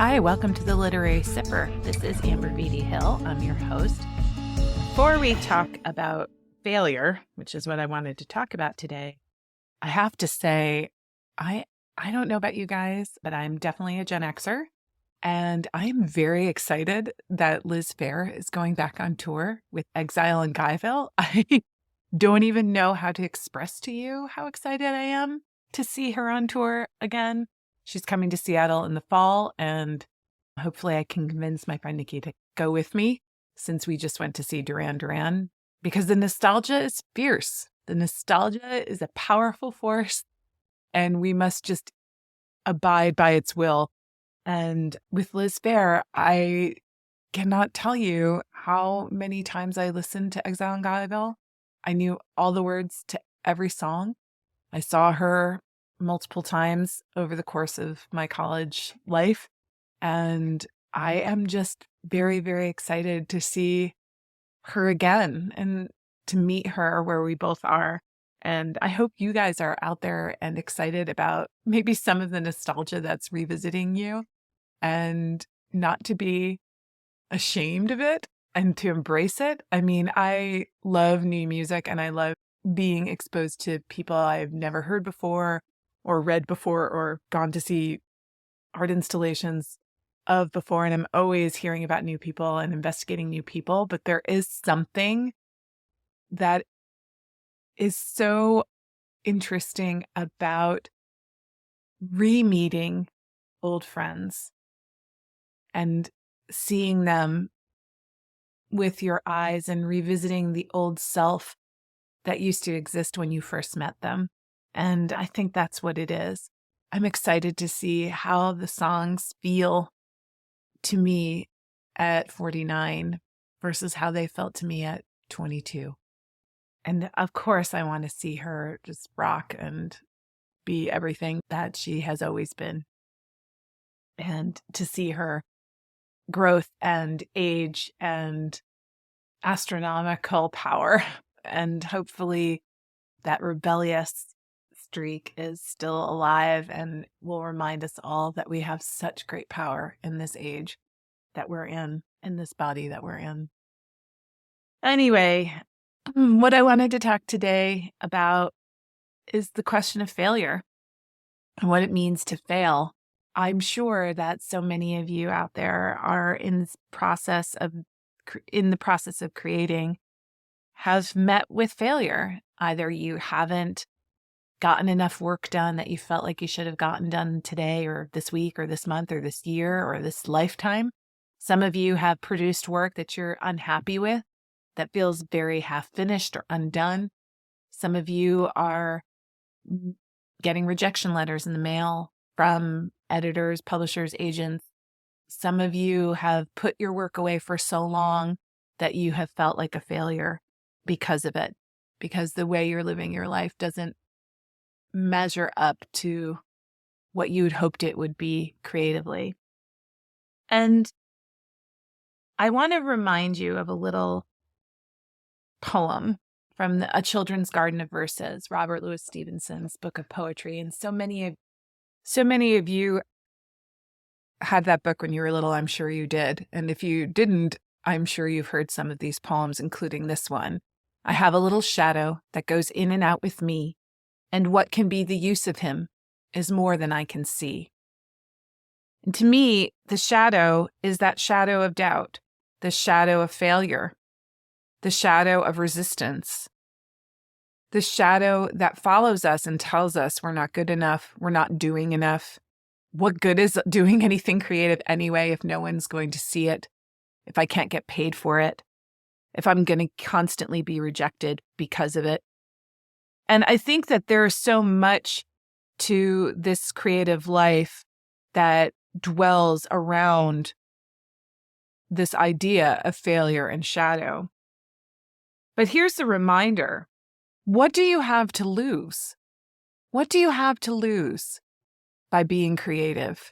Hi, welcome to the Literary Sipper. This is Amber Beatty Hill. I'm your host. Before we talk about failure, which is what I wanted to talk about today, I have to say, I don't know about you guys, but I'm definitely a Gen Xer. And I'm very excited that Liz Phair is going back on tour with Exile in Guyville. I don't even know how to express to you how excited I am to see her on tour again. She's coming to Seattle in the fall, and hopefully I can convince my friend Nikki to go with me since we just went to see Duran Duran, because the nostalgia is fierce. The nostalgia is a powerful force, and we must just abide by its will. And with Liz Phair, I cannot tell you how many times I listened to Exile in Guyville. I knew all the words to every song. I saw her multiple times over the course of my college life. And I am just very, very excited to see her again and to meet her where we both are. And I hope you guys are out there and excited about maybe some of the nostalgia that's revisiting you, and not to be ashamed of it and to embrace it. I mean, I love new music and I love being exposed to people I've never heard before or read before or gone to see art installations of before. And I'm always hearing about new people and investigating new people. But there is something that is so interesting about re-meeting old friends and seeing them with your eyes and revisiting the old self that used to exist when you first met them. And I think that's what it is. I'm excited to see how the songs feel to me at 49 versus how they felt to me at 22. And of course, I want to see her just rock and be everything that she has always been. And to see her growth and age and astronomical power. And hopefully that rebellious streak is still alive and will remind us all that we have such great power in this age that we're in this body that we're in. Anyway, what I wanted to talk today about is the question of failure and what it means to fail. I'm sure that so many of you out there are in the process of creating, have met with failure. Either you haven't gotten enough work done that you felt like you should have gotten done today or this week or this month or this year or this lifetime. Some of you have produced work that you're unhappy with, that feels very half finished or undone. Some of you are getting rejection letters in the mail from editors, publishers, agents. Some of you have put your work away for so long that you have felt like a failure because of it, because the way you're living your life doesn't measure up to what you had hoped it would be creatively. And I want to remind you of a little poem from A Children's Garden of Verses, Robert Louis Stevenson's book of poetry. And so many of you had that book when you were little. I'm sure you did. And if you didn't, I'm sure you've heard some of these poems, including this one. I have a little shadow that goes in and out with me, and what can be the use of him is more than I can see. And to me, the shadow is that shadow of doubt, the shadow of failure, the shadow of resistance, the shadow that follows us and tells us we're not good enough, we're not doing enough. What good is doing anything creative anyway if no one's going to see it, if I can't get paid for it, if I'm going to constantly be rejected because of it? And I think that there's so much to this creative life that dwells around this idea of failure and shadow. But here's the reminder. What do you have to lose? What do you have to lose by being creative?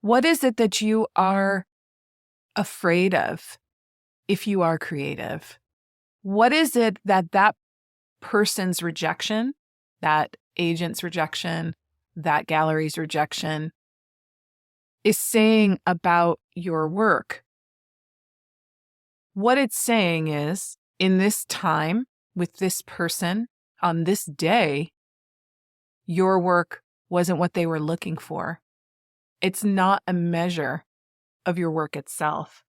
What is it that you are afraid of if you are creative? What is it that person's rejection, that agent's rejection, that gallery's rejection, is saying about your work. What it's saying is, in this time with this person on this day, your work wasn't what they were looking for. It's not a measure of your work itself.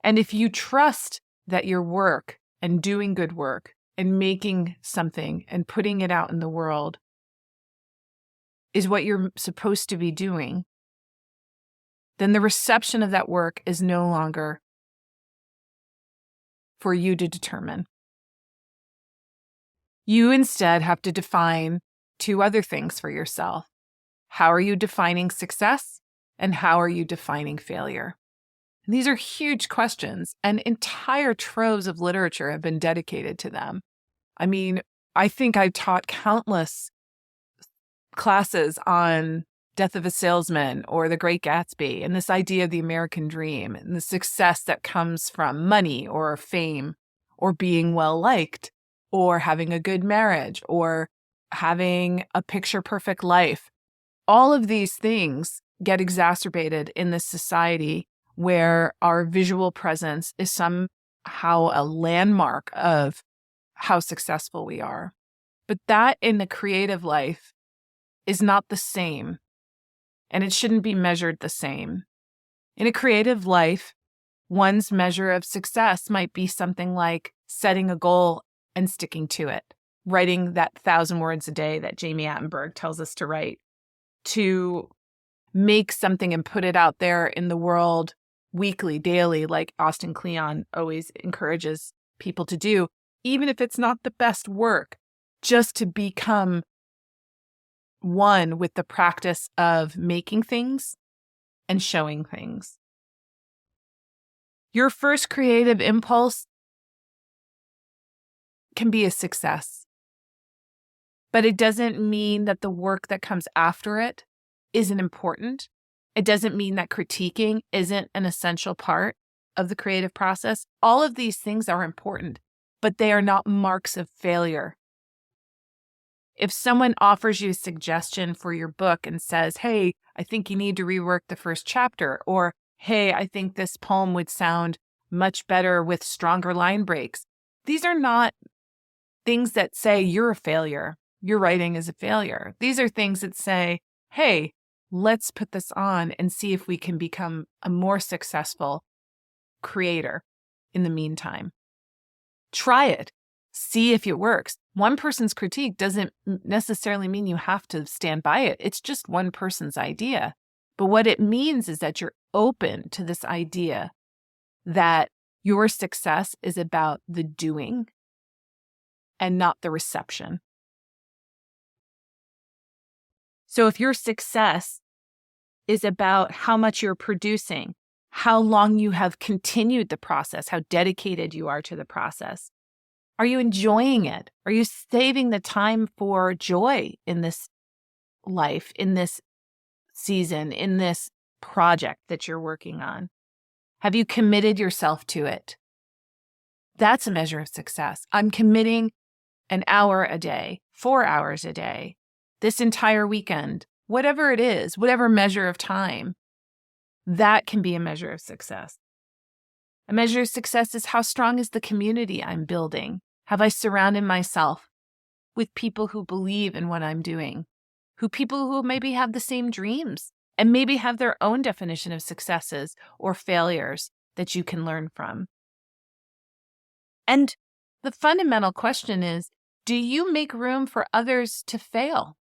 And if you trust that your work and doing good work and making something and putting it out in the world is what you're supposed to be doing, then the reception of that work is no longer for you to determine. You instead have to define two other things for yourself. How are you defining success? And how are you defining failure? And these are huge questions, and entire troves of literature have been dedicated to them. I mean, I think I've taught countless classes on Death of a Salesman or The Great Gatsby and this idea of the American dream and the success that comes from money or fame or being well liked or having a good marriage or having a picture perfect life. All of these things get exacerbated in this society where our visual presence is somehow a landmark of how successful we are. But that in the creative life is not the same, and it shouldn't be measured the same. In a creative life, one's measure of success might be something like setting a goal and sticking to it, writing that 1,000 words a day that Jamie Attenberg tells us to write, to make something and put it out there in the world weekly, daily, like Austin Kleon always encourages people to do, even if it's not the best work, just to become one with the practice of making things and showing things. Your first creative impulse can be a success, but it doesn't mean that the work that comes after it isn't important. It doesn't mean that critiquing isn't an essential part of the creative process. All of these things are important, but they are not marks of failure. If someone offers you a suggestion for your book and says, hey, I think you need to rework the first chapter, or hey, I think this poem would sound much better with stronger line breaks, these are not things that say you're a failure. Your writing is a failure. These are things that say, hey, let's put this on and see if we can become a more successful creator in the meantime. Try it. See if it works. One person's critique doesn't necessarily mean you have to stand by it. It's just one person's idea. But what it means is that you're open to this idea that your success is about the doing and not the reception. So if your success is about how much you're producing, how long you have continued the process, how dedicated you are to the process, are you enjoying it? Are you saving the time for joy in this life, in this season, in this project that you're working on? Have you committed yourself to it? That's a measure of success. I'm committing an hour a day, 4 hours a day, this entire weekend, whatever it is, whatever measure of time, that can be a measure of success. A measure of success is how strong is the community I'm building? Have I surrounded myself with people who believe in what I'm doing? People who maybe have the same dreams and maybe have their own definition of successes or failures that you can learn from? And the fundamental question is, do you make room for others to fail?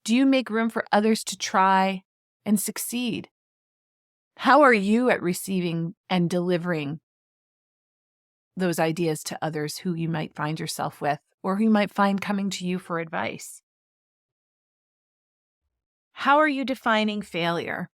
Do you make room for others to try and succeed? How are you at receiving and delivering those ideas to others who you might find yourself with or who you might find coming to you for advice? How are you defining failure?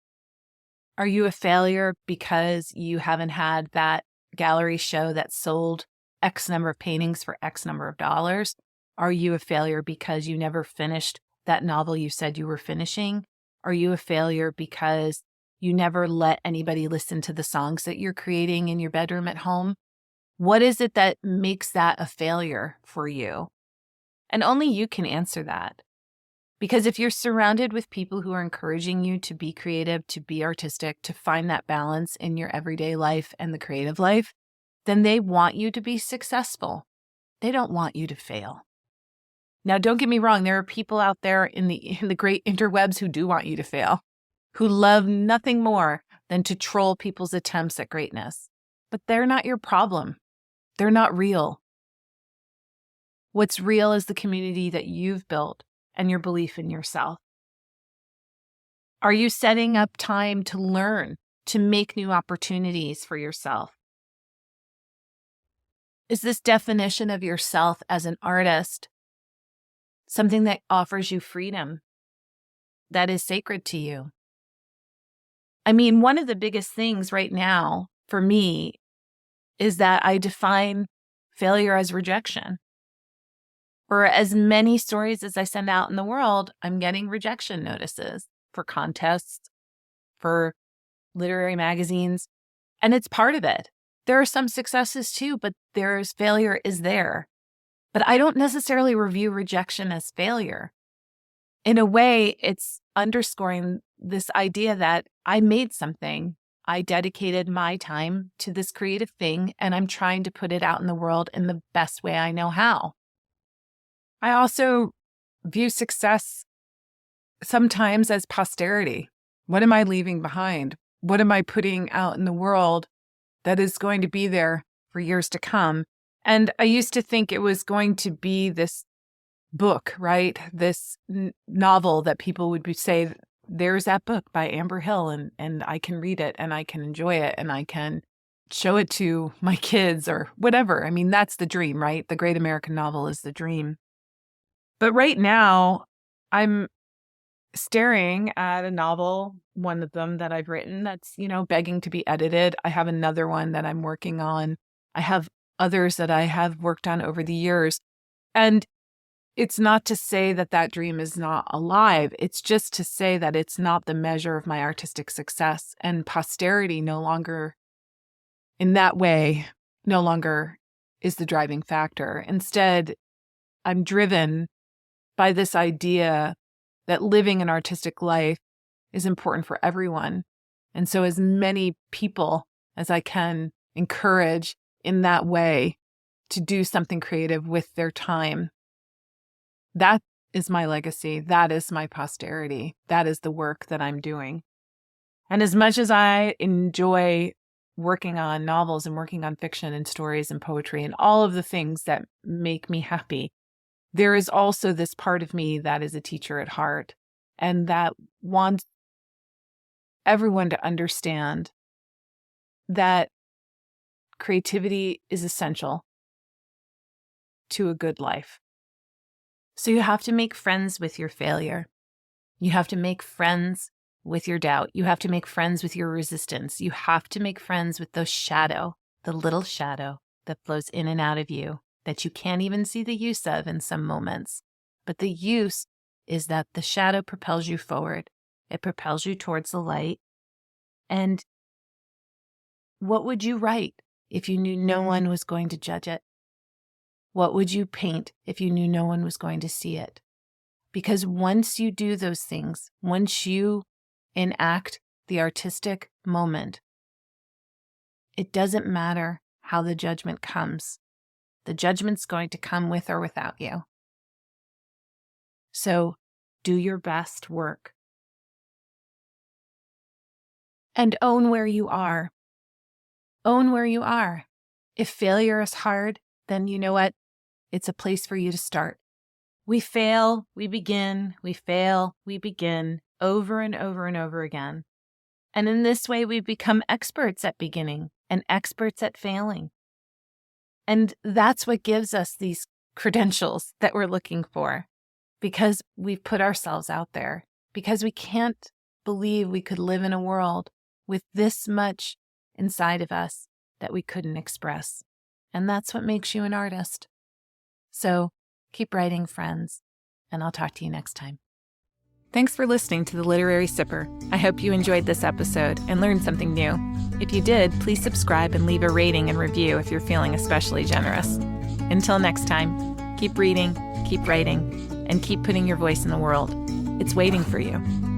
Are you a failure because you haven't had that gallery show that sold X number of paintings for X number of dollars? Are you a failure because you never finished that novel you said you were finishing? Are you a failure because you never let anybody listen to the songs that you're creating in your bedroom at home? What is it that makes that a failure for you? And only you can answer that. Because if you're surrounded with people who are encouraging you to be creative, to be artistic, to find that balance in your everyday life and the creative life, then they want you to be successful. They don't want you to fail. Now, don't get me wrong. There are people out there in the great interwebs who do want you to fail, who love nothing more than to troll people's attempts at greatness. But they're not your problem. They're not real. What's real is the community that you've built and your belief in yourself. Are you setting up time to learn, to make new opportunities for yourself? Is this definition of yourself as an artist something that offers you freedom, that is sacred to you? I mean, one of the biggest things right now for me is that I define failure as rejection. For as many stories as I send out in the world, I'm getting rejection notices for contests, for literary magazines, and it's part of it. There are some successes too, but there's failure is there. But I don't necessarily review rejection as failure. In a way, it's underscoring this idea that I made something. I dedicated my time to this creative thing, and I'm trying to put it out in the world in the best way I know how. I also view success sometimes as posterity. What am I leaving behind? What am I putting out in the world that is going to be there for years to come? And I used to think it was going to be this book, right? This novel that people would say, there's that book by Amber Hill, and I can read it and I can enjoy it and I can show it to my kids or whatever. I mean, that's the dream, right? The great American novel is the dream. But right now, I'm staring at a novel, one of them that I've written that's, begging to be edited. I have another one that I'm working on. I have others that I have worked on over the years. And it's not to say that that dream is not alive. It's just to say that it's not the measure of my artistic success, and posterity no longer, in that way, no longer is the driving factor. Instead, I'm driven by this idea that living an artistic life is important for everyone. And so as many people as I can encourage in that way to do something creative with their time. That is my legacy. That is my posterity. That is the work that I'm doing. And as much as I enjoy working on novels and working on fiction and stories and poetry and all of the things that make me happy, there is also this part of me that is a teacher at heart and that wants everyone to understand that creativity is essential to a good life. So you have to make friends with your failure. You have to make friends with your doubt. You have to make friends with your resistance. You have to make friends with the little shadow that flows in and out of you that you can't even see the use of in some moments. But the use is that the shadow propels you forward. It propels you towards the light. And what would you write if you knew no one was going to judge it? What would you paint if you knew no one was going to see it? Because once you do those things, once you enact the artistic moment, it doesn't matter how the judgment comes. The judgment's going to come with or without you. So do your best work. And own where you are. Own where you are. If failure is hard, then you know what? It's a place for you to start. We fail, we begin, we fail, we begin, over and over and over again. And in this way, we become experts at beginning and experts at failing. And that's what gives us these credentials that we're looking for, because we've put ourselves out there, because we can't believe we could live in a world with this much inside of us that we couldn't express. And that's what makes you an artist. So keep writing, friends, and I'll talk to you next time. Thanks for listening to The Literary Sipper. I hope you enjoyed this episode and learned something new. If you did, please subscribe and leave a rating and review if you're feeling especially generous. Until next time, keep reading, keep writing, and keep putting your voice in the world. It's waiting for you.